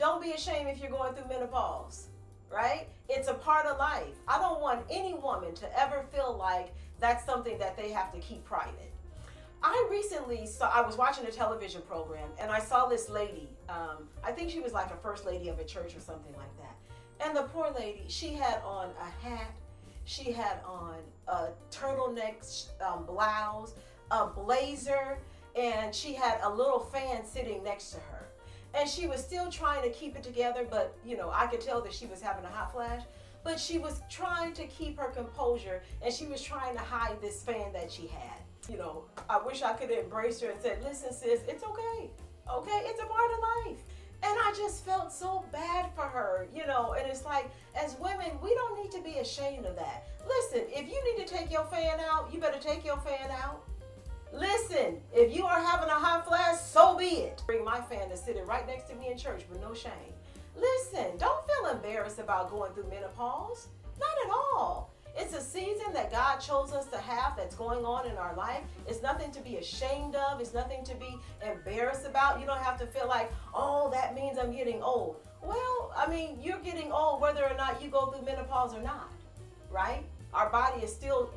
don't be ashamed if you're going through menopause, right? It's a part of life. I don't want any woman to ever feel like that's something that they have to keep private. I was watching a television program and I saw this lady. I think she was like a first lady of a church or something like that. And the poor lady, she had on a hat, she had on a turtleneck blouse, a blazer, and she had a little fan sitting next to her. And she was still trying to keep it together, but I could tell that she was having a hot flash. But she was trying to keep her composure, and she was trying to hide this fan that she had. I wish I could have embraced her and said, listen, sis, it's okay. Okay, it's a part of life. And I just felt so bad for her, and it's like, as women, we don't need to be ashamed of that. Listen, if you need to take your fan out, you better take your fan out. Listen, if you are having a hot flash, so be it. Bring my fan to sitting right next to me in church with no shame. Listen, don't feel embarrassed about going through menopause. Not at all. It's a season that God chose us to have that's going on in our life. It's nothing to be ashamed of. It's nothing to be embarrassed about. You don't have to feel like, oh, that means I'm getting old. Well, you're getting old whether or not you go through menopause or not, right? Our body is still,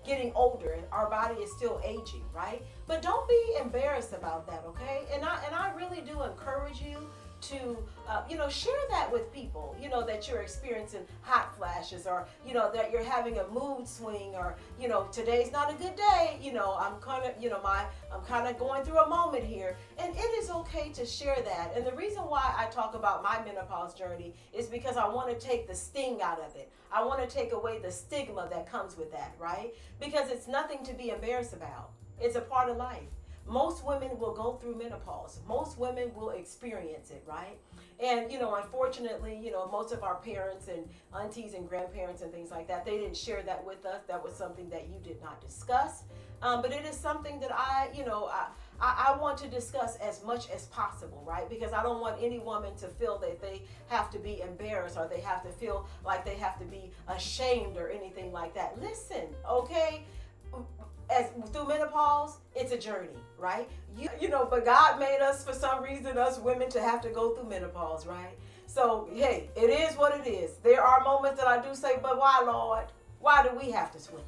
getting older, and our body is still aging, right? But don't be embarrassed about that, okay? And I really do encourage you to, share that with people, that you're experiencing hot flashes, or, that you're having a mood swing, or, today's not a good day, I'm kind of going through a moment here. And it is okay to share that. And the reason why I talk about my menopause journey is because I want to take the sting out of it. I want to take away the stigma that comes with that, right? Because it's nothing to be embarrassed about. It's a part of life. Most women will go through menopause. Most women will experience it, right? And, unfortunately, most of our parents and aunties and grandparents and things like that, they didn't share that with us. That was something that you did not discuss. But it is something that I want to discuss as much as possible, right? Because I don't want any woman to feel that they have to be embarrassed, or they have to feel like they have to be ashamed or anything like that. Listen, okay? As through menopause, it's a journey, right? But God made us, for some reason, us women, to have to go through menopause, right? So, hey, it is what it is. There are moments that I do say, but why, Lord? Why do we have to sweat?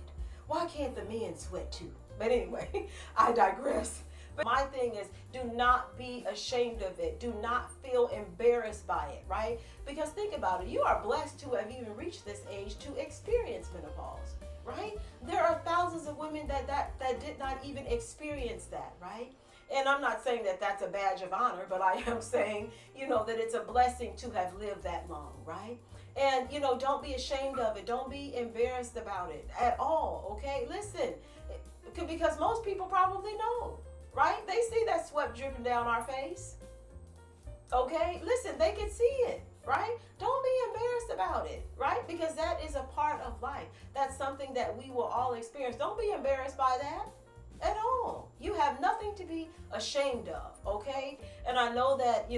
Why can't the men sweat too? But anyway, I digress. But my thing is, do not be ashamed of it. Do not feel embarrassed by it, right? Because think about it. You are blessed to have even reached this age to experience menopause, right? There are thousands of women that did not even experience that, right? And I'm not saying that that's a badge of honor, but I am saying, that it's a blessing to have lived that long, right? And, don't be ashamed of it. Don't be embarrassed about it at all, okay? Listen, because most people probably know, right? They see that sweat dripping down our face, okay? Listen, they can see it, right? Don't be embarrassed about it, right? Because that is a part of life. That's something that we will all experience. Don't be embarrassed by that at all. You have nothing to be ashamed of, okay? And I know that,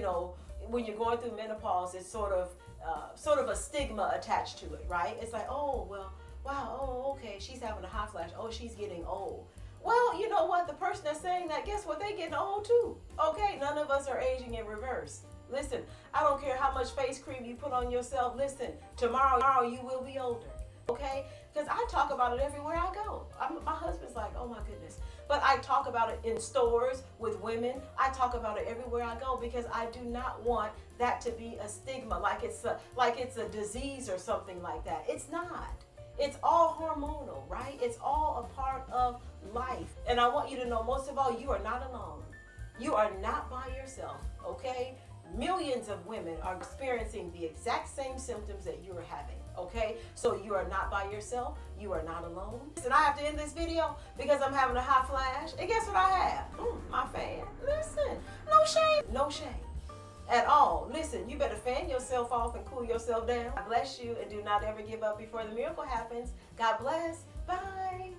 when you're going through menopause, it's sort of a stigma attached to it, right? It's like, oh, well, wow, oh, okay, she's having a hot flash. Oh, she's getting old. Well, you know what? The person that's saying that, guess what? They getting old too. Okay, none of us are aging in reverse. Listen, I don't care how much face cream you put on yourself. Listen, tomorrow you will be older. Okay? Because I talk about it everywhere I go. My husband's like, oh my goodness. But I talk about it in stores with women. I talk about it everywhere I go because I do not want that to be a stigma, like it's a disease or something like that. It's not. It's all hormonal, right? It's all a part of life. And I want you to know, most of all, you are not alone. You are not by yourself, okay? Millions of women are experiencing the exact same symptoms that you are having, okay? So you are not by yourself. You are not alone. Listen, I have to end this video because I'm having a hot flash. And guess what I have? My fan. Listen, no shame. No shame at all. Listen, you better fan yourself off and cool yourself down. God bless you, and do not ever give up before the miracle happens. God bless. Bye.